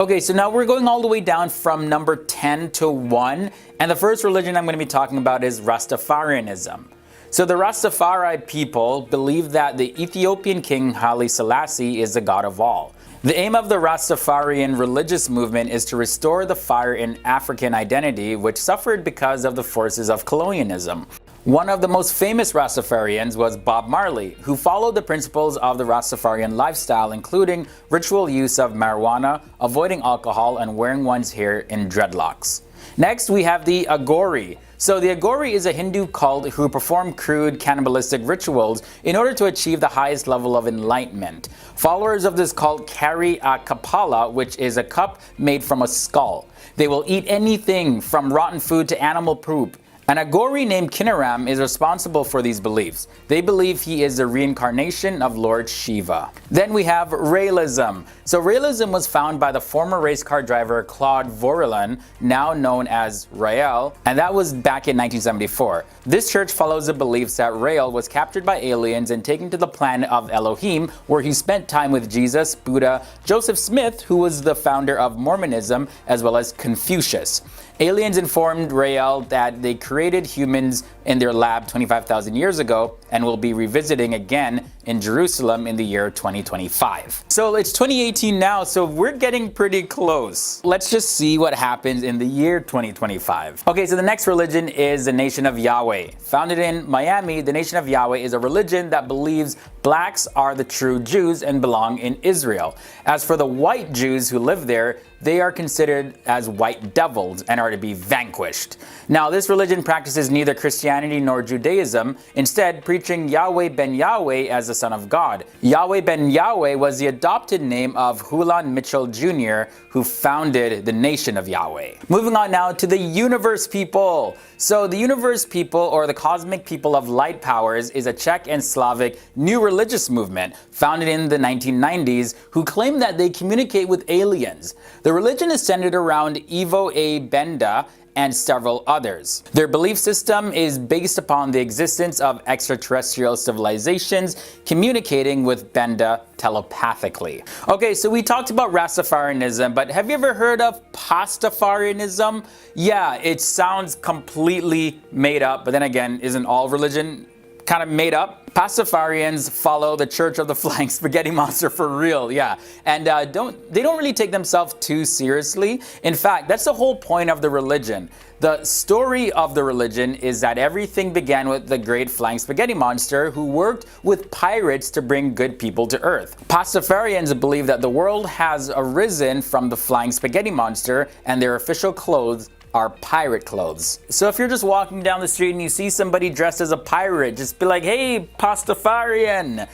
Okay, so now we're going all the way down from number 10 to 1, and the first religion I'm going to be talking about is Rastafarianism. So the Rastafari people believe that the Ethiopian king Haile Selassie is the god of all. The aim of the Rastafarian religious movement is to restore the fire in African identity, which suffered because of the forces of colonialism. One of the most famous Rastafarians was Bob Marley, who followed the principles of the Rastafarian lifestyle, including ritual use of marijuana, avoiding alcohol, and wearing one's hair in dreadlocks. Next, we have the Agori. So the Agori is a Hindu cult who perform crude cannibalistic rituals in order to achieve the highest level of enlightenment. Followers of this cult carry a kapala, which is a cup made from a skull. They will eat anything from rotten food to animal poop. An Agori named Kinaram is responsible for these beliefs. They believe he is the reincarnation of Lord Shiva. Then we have Raelism. So Raelism was founded by the former race car driver Claude Vorilhon, now known as Rael, and that was back in 1974. This church follows the beliefs that Rael was captured by aliens and taken to the planet of Elohim, where he spent time with Jesus, Buddha, Joseph Smith, who was the founder of Mormonism, as well as Confucius. Aliens informed Rael that they created humans in their lab 25,000 years ago and will be revisiting again in Jerusalem in the year 2025. So it's 2018 now, so we're getting pretty close. Let's just see what happens in the year 2025. Okay, so the next religion is the Nation of Yahweh. Founded in Miami, the Nation of Yahweh is a religion that believes blacks are the true Jews and belong in Israel. As for the white Jews who live there, they are considered as white devils and are to be vanquished. Now, this religion practices neither Christianity nor Judaism, instead preaching Yahweh ben Yahweh as the Son of God. Yahweh ben Yahweh was the adopted name of Hulan Mitchell Jr., who founded the Nation of Yahweh. Moving on now to the Universe People. So the Universe People, or the Cosmic People of Light Powers, is a Czech and Slavic new religious movement founded in the 1990s who claim that they communicate with aliens. The religion is centered around Ivo A. Benda and several others. Their belief system is based upon the existence of extraterrestrial civilizations communicating with Benda telepathically. Okay, so we talked about Rastafarianism, but have you ever heard of Pastafarianism? Yeah, it sounds completely made up, but then again, isn't all religion kind of made up? Pastafarians follow the Church of the Flying Spaghetti Monster for real, yeah. And they don't really take themselves too seriously. In fact, that's the whole point of the religion. The story of the religion is that everything began with the great Flying Spaghetti Monster who worked with pirates to bring good people to Earth. Pastafarians believe that the world has arisen from the Flying Spaghetti Monster, and their official clothes are pirate clothes. So if you're just walking down the street and you see somebody dressed as a pirate, just be like, hey, Pastafarian!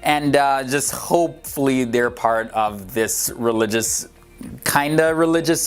And just hopefully they're part of this religious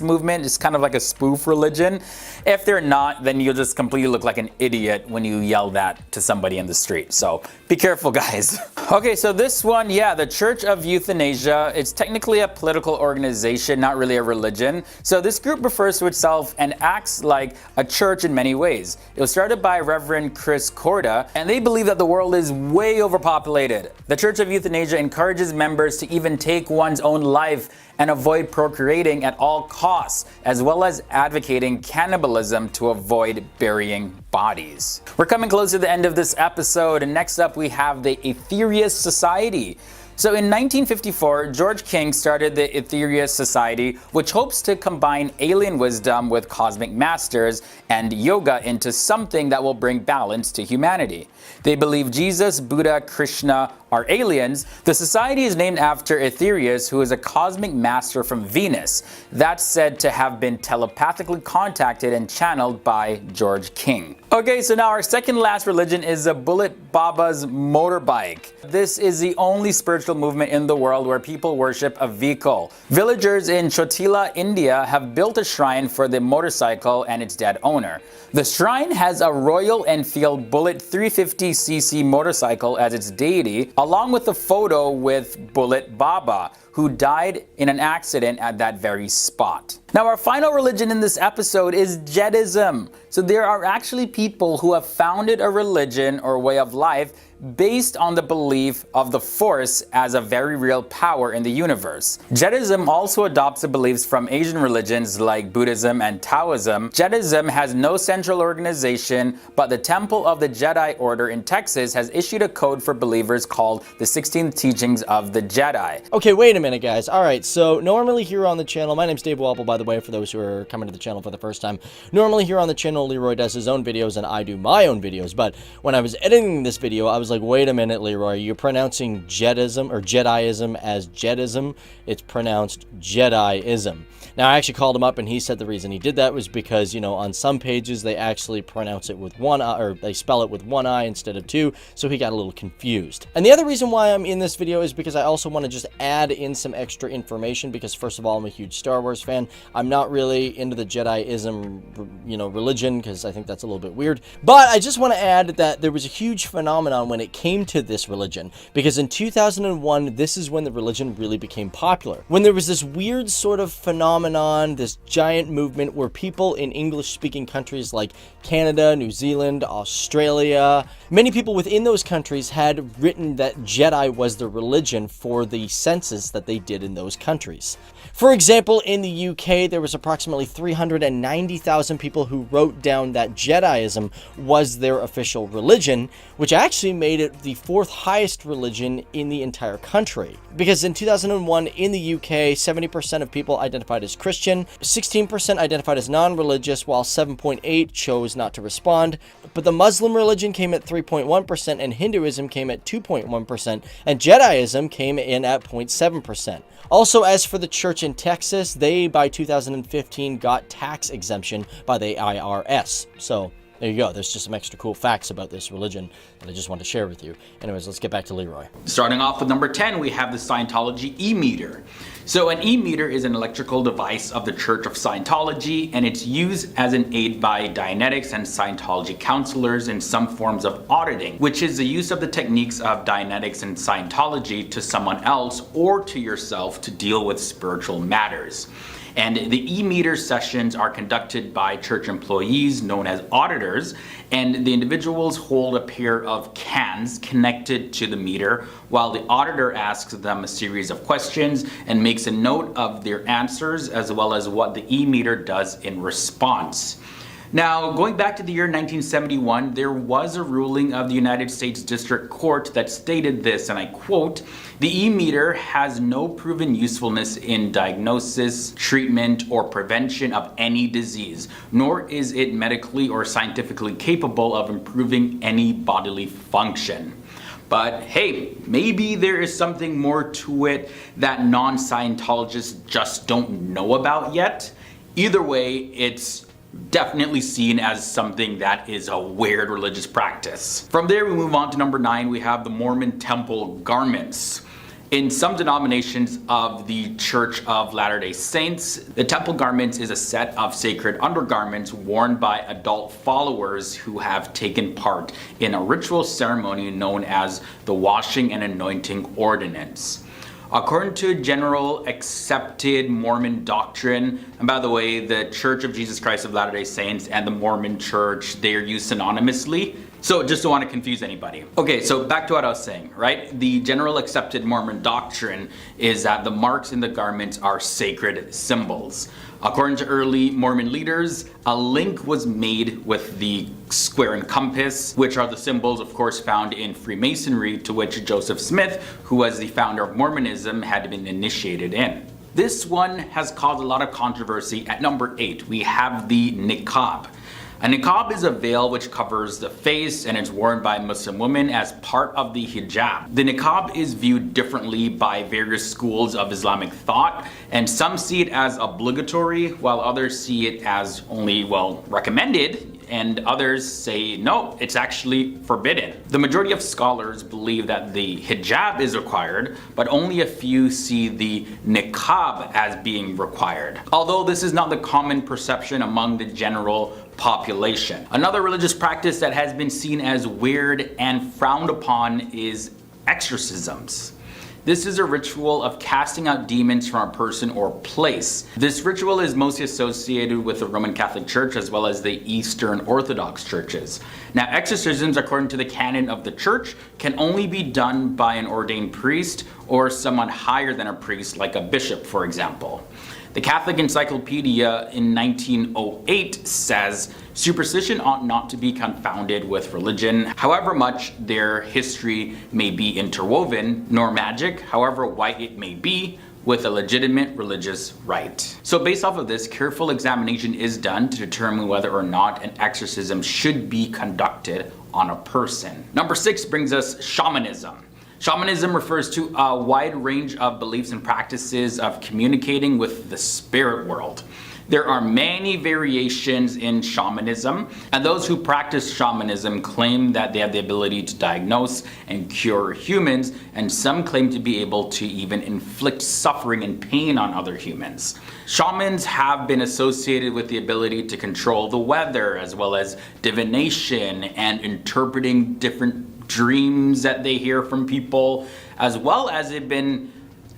movement. It's kind of like a spoof religion. If they're not, then you'll just completely look like an idiot when you yell that to somebody in the street. So be careful, guys. Okay, so this one, yeah, the Church of Euthanasia. It's technically a political organization, not really a religion. So this group refers to itself and acts like a church in many ways. It was started by Reverend Chris Corda, and they believe that the world is way overpopulated. The Church of Euthanasia encourages members to even take one's own life and avoid procreating at all costs, as well as advocating cannibalism to avoid burying bodies. We're coming close to the end of this episode, and next up we have the Aetherius Society. So in 1954, George King started the Aetherius Society, which hopes to combine alien wisdom with cosmic masters and yoga into something that will bring balance to humanity. They believe Jesus, Buddha, Krishna are aliens. The society is named after Aetherius, who is a cosmic master from Venus. That's said to have been telepathically contacted and channeled by George King. Okay, so now our second last religion is the Bullet Baba's motorbike. This is the only spiritual movement in the world where people worship a vehicle. Villagers in Chotila, India have built a shrine for the motorcycle and its dead owner. The shrine has a Royal Enfield Bullet 350cc motorcycle as its deity, along with a photo with Bullet Baba, who died in an accident at that very spot. Now, our final religion in this episode is Jedism. So there are actually people who have founded a religion or way of life based on the belief of the Force as a very real power in the universe. Jedism also adopts the beliefs from Asian religions like Buddhism and Taoism. Jedism has no central organization, but the Temple of the Jedi Order in Texas has issued a code for believers called the 16 Teachings of the Jedi. Okay, wait a minute, guys. Alright, so normally here on the channel, my name's Dave Wapple, by the way, for those who are coming to the channel for the first time. Normally here on the channel, Leroy does his own videos and I do my own videos, but when I was editing this video, I was like, wait a minute, Leroy, you're pronouncing Jedism or Jediism as Jedism. It's pronounced Jediism. Now, I actually called him up and he said the reason he did that was because, you know, on some pages they actually pronounce it with one I, or they spell it with one I instead of two, so he got a little confused. And the other reason why I'm in this video is because I also want to just add in some extra information because, first of all, I'm a huge Star Wars fan. I'm not really into the Jediism, you know, religion, because I think that's a little bit weird. But I just want to add that there was a huge phenomenon when it came to this religion, because in 2001, this is when the religion really became popular. When there was this weird sort of phenomenon, this giant movement where people in English-speaking countries like Canada, New Zealand, Australia, many people within those countries had written that Jedi was the religion for the census that they did in those countries. For example, in the UK, there was approximately 390,000 people who wrote down that Jediism was their official religion, which actually made it the 4th highest religion in the entire country. Because in 2001, in the UK, 70% of people identified as Christian, 16% identified as non-religious, while 7.8% chose not to respond. But the Muslim religion came at 3.1%, and Hinduism came at 2.1%, and Jediism came in at 0.7%. Also, as for the church in Texas, they, by 2015, got tax exemption by the IRS. So, there you go. There's just some extra cool facts about this religion that I just want to share with you. Anyways, let's get back to Leroy. Starting off with number 10, we have the Scientology e-meter. So an e-meter is an electrical device of the Church of Scientology, and it's used as an aid by Dianetics and Scientology counselors in some forms of auditing, which is the use of the techniques of Dianetics and Scientology to someone else or to yourself to deal with spiritual matters. And the e-meter sessions are conducted by church employees known as auditors, and the individuals hold a pair of cans connected to the meter while the auditor asks them a series of questions and makes a note of their answers as well as what the e-meter does in response. Now, going back to the year 1971, there was a ruling of the United States District Court that stated this, and I quote, "The e-meter has no proven usefulness in diagnosis, treatment, or prevention of any disease, nor is it medically or scientifically capable of improving any bodily function." But hey, maybe there is something more to it that non-Scientologists just don't know about yet. Either way, it's definitely seen as something that is a weird religious practice. From there, we move on to number 9. We have the Mormon temple garments. In some denominations of the Church of Latter-day Saints, the temple garments is a set of sacred undergarments worn by adult followers who have taken part in a ritual ceremony known as the washing and anointing ordinance. According to general accepted Mormon doctrine, and by the way, the Church of Jesus Christ of Latter-day Saints and the Mormon Church, they are used synonymously. So just don't want to confuse anybody. Okay, so back to what I was saying, right? The general accepted Mormon doctrine is that the marks in the garments are sacred symbols. According to early Mormon leaders, a link was made with the square and compass, which are the symbols, of course, found in Freemasonry, to which Joseph Smith, who was the founder of Mormonism, had been initiated in. This one has caused a lot of controversy. At number 8, we have the niqab. A niqab is a veil which covers the face and is worn by Muslim women as part of the hijab. The niqab is viewed differently by various schools of Islamic thought, and some see it as obligatory while others see it as only, well, recommended, and others say no, it's actually forbidden. The majority of scholars believe that the hijab is required, but only a few see the niqab as being required. Although this is not the common perception among the general population. Another religious practice that has been seen as weird and frowned upon is exorcisms. This is a ritual of casting out demons from a person or place. This ritual is mostly associated with the Roman Catholic Church as well as the Eastern Orthodox churches. Now, exorcisms, according to the canon of the church, can only be done by an ordained priest or someone higher than a priest, like a bishop, for example. The Catholic Encyclopedia in 1908 says, superstition ought not to be confounded with religion, however much their history may be interwoven, nor magic, however white it may be, with a legitimate religious rite. So based off of this, careful examination is done to determine whether or not an exorcism should be conducted on a person. Number 6 brings us shamanism. Shamanism refers to a wide range of beliefs and practices of communicating with the spirit world. There are many variations in shamanism, and those who practice shamanism claim that they have the ability to diagnose and cure humans, and some claim to be able to even inflict suffering and pain on other humans. Shamans have been associated with the ability to control the weather, as well as divination and interpreting different dreams that they hear from people, as well as they've been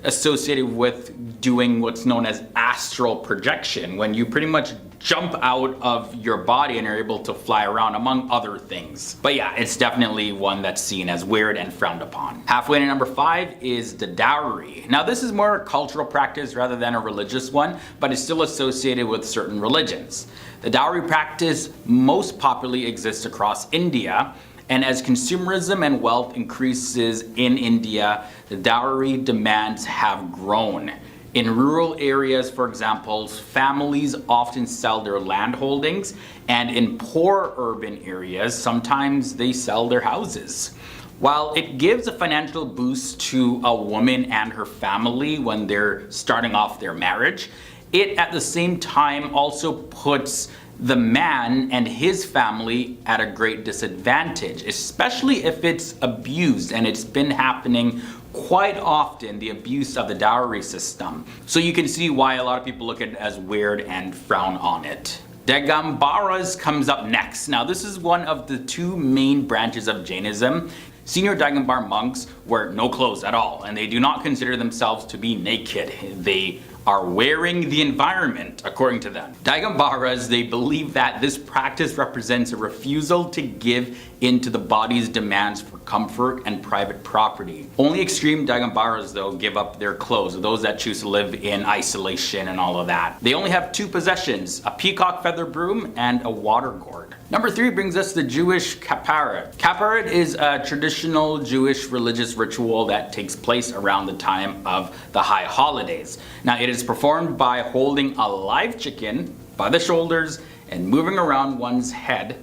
associated with doing what's known as astral projection, when you pretty much jump out of your body and you're able to fly around, among other things. But yeah, it's definitely one that's seen as weird and frowned upon. Halfway to number 5 is the dowry. Now this is more a cultural practice rather than a religious one, but it's still associated with certain religions. The dowry practice most popularly exists across India, and as consumerism and wealth increases in India, the dowry demands have grown. In rural areas, for example, families often sell their land holdings, and in poor urban areas, sometimes they sell their houses. While it gives a financial boost to a woman and her family when they're starting off their marriage, it at the same time also puts the man and his family at a great disadvantage, especially if it's abused, and it's been happening quite often, the abuse of the dowry system. So you can see why a lot of people look at it as weird and frown on it. Digambaras comes up next. Now this is one of the 2 main branches of Jainism. Senior Digambar monks wear no clothes at all, and they do not consider themselves to be naked. They are wearing the environment, according to them. Digambaras, they believe that this practice represents a refusal to give in to the body's demands for comfort and private property. Only extreme Digambaras, though, give up their clothes, those that choose to live in isolation and all of that. They only have 2 possessions, a peacock feather broom and a water gourd. Number 3 brings us the Jewish Kapparat. Kapparat is a traditional Jewish religious ritual that takes place around the time of the high holidays. Now it is performed by holding a live chicken by the shoulders and moving around one's head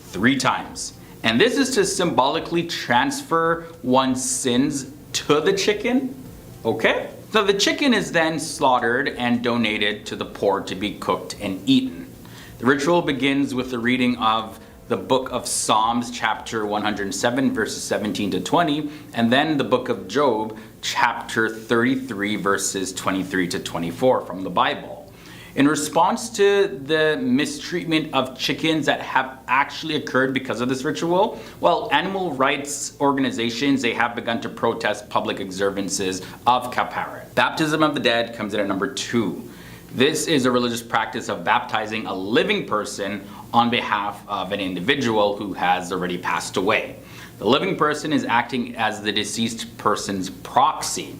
3 times. And this is to symbolically transfer one's sins to the chicken. Okay? So the chicken is then slaughtered and donated to the poor to be cooked and eaten. The ritual begins with the reading of the book of Psalms, chapter 107, verses 17 to 20, and then the book of Job, chapter 33, verses 23 to 24 from the Bible. In response to the mistreatment of chickens that have actually occurred because of this ritual, well, animal rights organizations, they have begun to protest public observances of Kapparat. Baptism of the dead comes in at number 2. This is a religious practice of baptizing a living person on behalf of an individual who has already passed away. The living person is acting as the deceased person's proxy.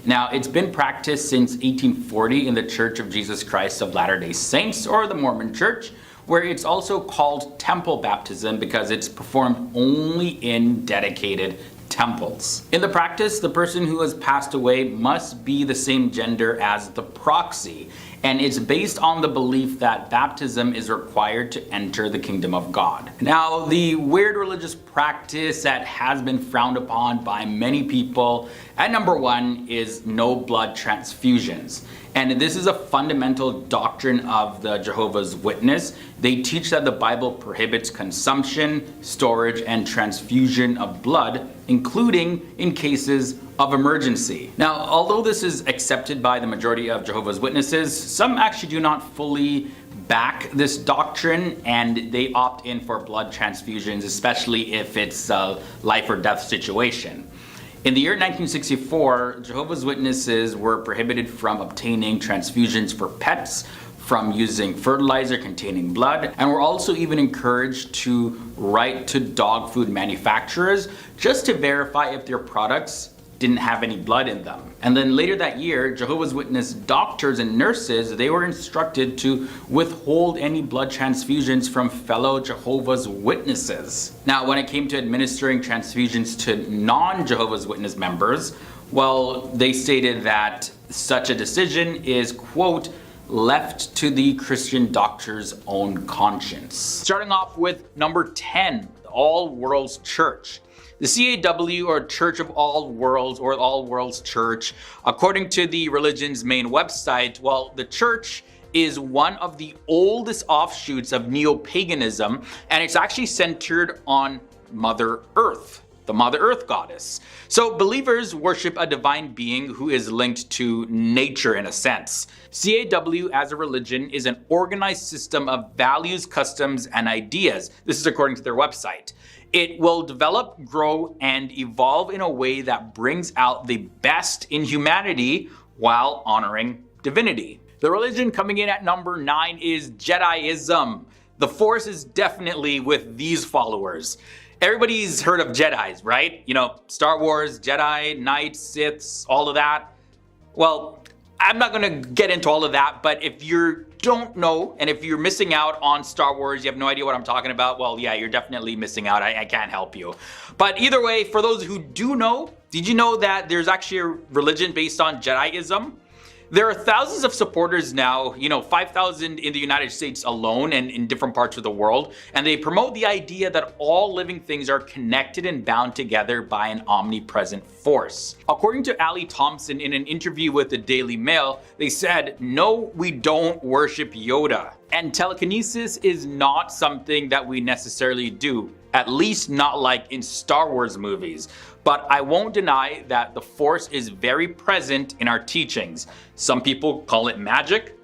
Now, it's been practiced since 1840 in the Church of Jesus Christ of Latter-day Saints, or the Mormon Church, where it's also called temple baptism because it's performed only in dedicated temples. In the practice, the person who has passed away must be the same gender as the proxy, and it's based on the belief that baptism is required to enter the kingdom of God. Now, the weird religious practice that has been frowned upon by many people, at number 1 is no blood transfusions. And this is a fundamental doctrine of the Jehovah's Witness. They teach that the Bible prohibits consumption, storage, and transfusion of blood, including in cases of emergency. Now, although this is accepted by the majority of Jehovah's Witnesses, some actually do not fully back this doctrine, and they opt in for blood transfusions, especially if it's a life or death situation. In the year 1964, Jehovah's Witnesses were prohibited from obtaining transfusions for pets, from using fertilizer containing blood, and were also even encouraged to write to dog food manufacturers just to verify if their products didn't have any blood in them. And then later that year, Jehovah's Witness doctors and nurses, they were instructed to withhold any blood transfusions from fellow Jehovah's Witnesses. Now, when it came to administering transfusions to non-Jehovah's Witness members, well, they stated that such a decision is, quote, left to the Christian doctor's own conscience. Starting off with number 10, the All Worlds Church. The CAW, or Church of All Worlds, or All Worlds Church, according to the religion's main website, well, the church is one of the oldest offshoots of neo-paganism, and it's actually centered on Mother Earth, the Mother Earth goddess. So believers worship a divine being who is linked to nature in a sense. CAW as a religion is an organized system of values, customs, and ideas. This is according to their website. It will develop, grow, and evolve in a way that brings out the best in humanity while honoring divinity. The religion coming in at number 9 is Jediism. The Force is definitely with these followers. Everybody's heard of Jedis, right? You know, Star Wars, Jedi, Knights, Siths, all of that. Well, I'm not going to get into all of that, but if you don't know, and if you're missing out on Star Wars, you have no idea what I'm talking about, well, yeah, you're definitely missing out. I can't help you. But either way, for those who do know, did you know that there's actually a religion based on Jediism? There are thousands of supporters now, 5,000 in the United States alone and in different parts of the world. And they promote the idea that all living things are connected and bound together by an omnipresent force. According to Ali Thompson in an interview with the Daily Mail, they said, "No, we don't worship Yoda. And telekinesis is not something that we necessarily do, at least not like in Star Wars movies. But I won't deny that the Force is very present in our teachings. Some people call it magic.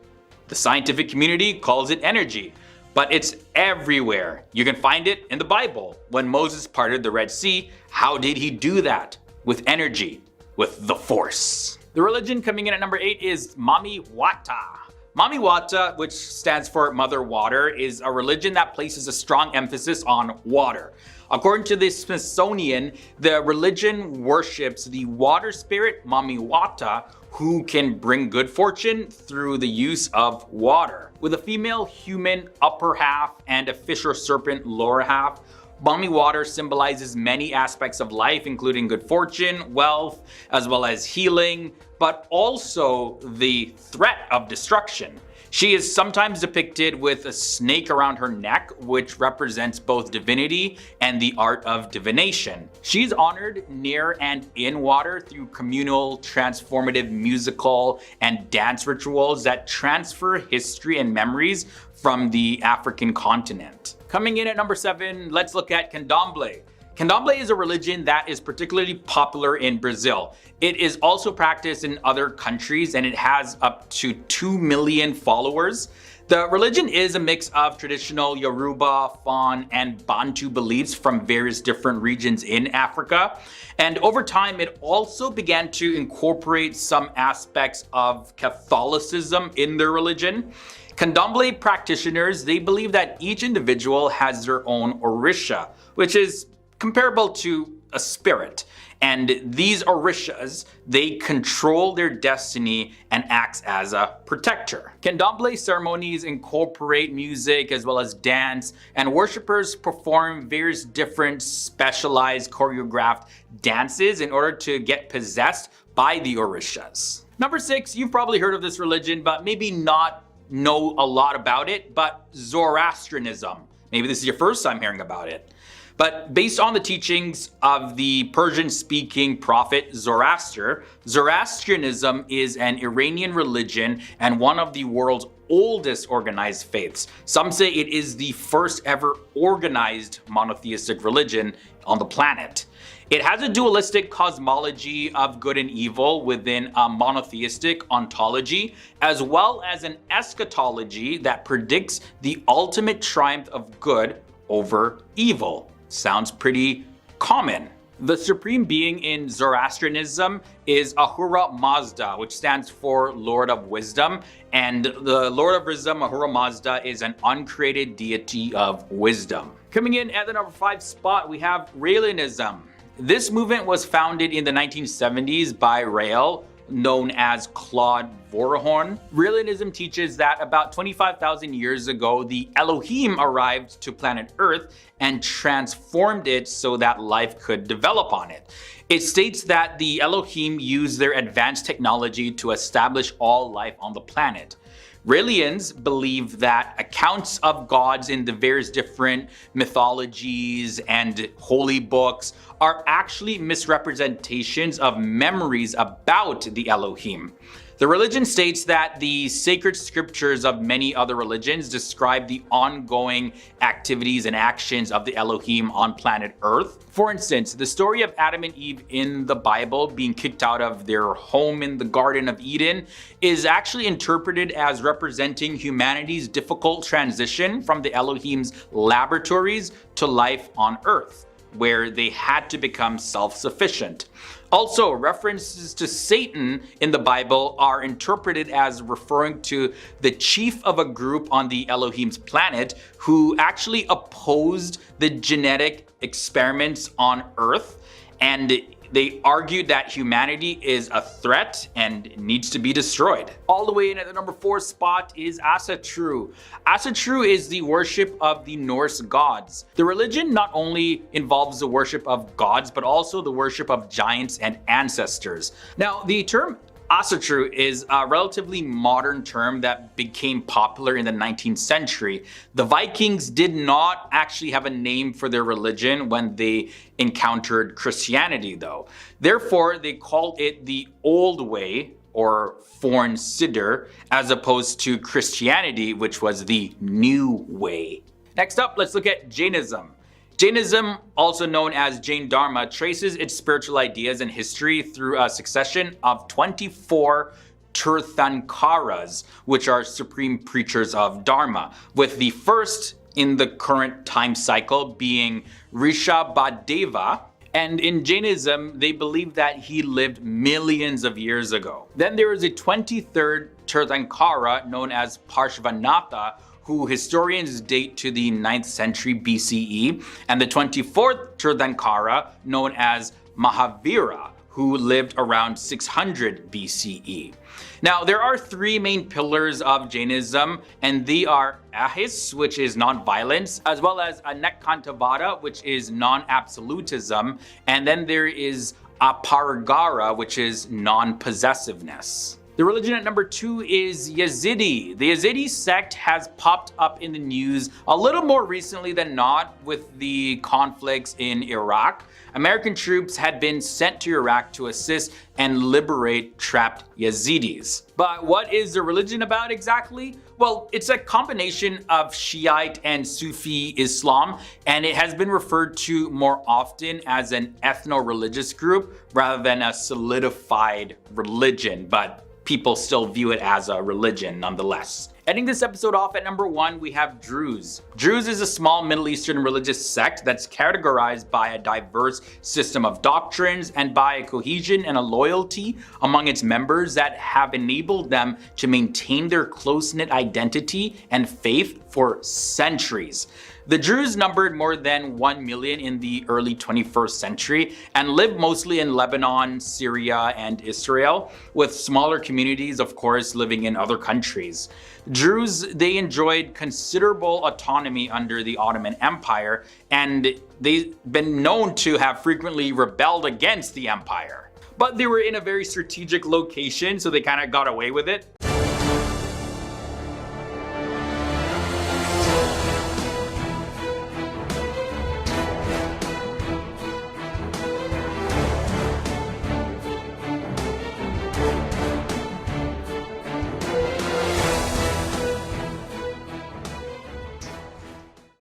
The scientific community calls it energy. But it's everywhere. You can find it in the Bible. When Moses parted the Red Sea, how did he do that? With energy, with the Force." The religion coming in at number 8 is Mami Wata. Mami Wata, which stands for Mother Water, is a religion that places a strong emphasis on water. According to the Smithsonian, the religion worships the water spirit Mami Wata, who can bring good fortune through the use of water. With a female human upper half and a fish or serpent lower half, Mami Water symbolizes many aspects of life, including good fortune, wealth, as well as healing, but also the threat of destruction. She is sometimes depicted with a snake around her neck, which represents both divinity and the art of divination. She's honored near and in water through communal, transformative musical and dance rituals that transfer history and memories from the African continent. Coming in at number 7, let's look at Candomblé. Candomblé is a religion that is particularly popular in Brazil. It is also practiced in other countries and it has up to 2 million followers. The religion is a mix of traditional Yoruba, Fon, and Bantu beliefs from various different regions in Africa. And over time, it also began to incorporate some aspects of Catholicism in their religion. Candomblé practitioners, they believe that each individual has their own Orisha, which is comparable to a spirit. And these Orishas, they control their destiny and acts as a protector. Candomblé ceremonies incorporate music as well as dance, and worshippers perform various different specialized choreographed dances in order to get possessed by the Orishas. Number 6, you've probably heard of this religion, but maybe not know a lot about it, but Zoroastrianism. Maybe this is your first time hearing about it. But based on the teachings of the Persian-speaking prophet Zoroaster, Zoroastrianism is an Iranian religion and one of the world's oldest organized faiths. Some say it is the first ever organized monotheistic religion on the planet. It has a dualistic cosmology of good and evil within a monotheistic ontology, as well as an eschatology that predicts the ultimate triumph of good over evil. Sounds pretty common. The supreme being in Zoroastrianism is Ahura Mazda, which stands for Lord of Wisdom. And the Lord of Wisdom, Ahura Mazda, is an uncreated deity of wisdom. Coming in at the number 5 spot, we have Raelianism. This movement was founded in the 1970s by Rael, known as Claude Voronihon. Raelianism teaches that about 25,000 years ago, the Elohim arrived to planet Earth and transformed it so that life could develop on it. It states that the Elohim used their advanced technology to establish all life on the planet. Raelians believe that accounts of gods in the various different mythologies and holy books are actually misrepresentations of memories about the Elohim. The religion states that the sacred scriptures of many other religions describe the ongoing activities and actions of the Elohim on planet Earth. For instance, the story of Adam and Eve in the Bible being kicked out of their home in the Garden of Eden is actually interpreted as representing humanity's difficult transition from the Elohim's laboratories to life on Earth, where they had to become self-sufficient. Also, references to Satan in the Bible are interpreted as referring to the chief of a group on the Elohim's planet who actually opposed the genetic experiments on Earth, and they argued that humanity is a threat and needs to be destroyed. All the way in at the number 4 spot is Asatru. Asatru is the worship of the Norse gods. The religion not only involves the worship of gods, but also the worship of giants and ancestors. Now, the term Asatru is a relatively modern term that became popular in the 19th century. The Vikings did not actually have a name for their religion when they encountered Christianity, though. Therefore, they called it the Old Way, or Forn Siddur, as opposed to Christianity, which was the New Way. Next up, let's look at Jainism. Jainism, also known as Jain Dharma, traces its spiritual ideas and history through a succession of 24 Tirthankaras, which are supreme preachers of Dharma, with the first in the current time cycle being Rishabhadeva. And in Jainism, they believe that he lived millions of years ago. Then there is a 23rd Tirthankara known as Parshvanatha, who historians date to the 9th century BCE, and the 24th Tirthankara known as Mahavira, who lived around 600 BCE. Now, there are 3 main pillars of Jainism, and they are Ahis, which is non-violence, as well as Anekantavada, which is non-absolutism, and then there is Aparagara, which is non-possessiveness. The religion at number 2 is Yazidi. The Yazidi sect has popped up in the news a little more recently than not with the conflicts in Iraq. American troops had been sent to Iraq to assist and liberate trapped Yazidis. But what is the religion about exactly? Well, it's a combination of Shiite and Sufi Islam, and it has been referred to more often as an ethno-religious group rather than a solidified religion, but people still view it as a religion nonetheless. Ending this episode off at number 1, we have Druze. Druze is a small Middle Eastern religious sect that's categorized by a diverse system of doctrines and by a cohesion and a loyalty among its members that have enabled them to maintain their close-knit identity and faith for centuries. The Druze numbered more than 1 million in the early 21st century and lived mostly in Lebanon, Syria, and Israel, with smaller communities, of course, living in other countries. Druze, they enjoyed considerable autonomy under the Ottoman Empire, and they've been known to have frequently rebelled against the empire. But they were in a very strategic location, so they kind of got away with it.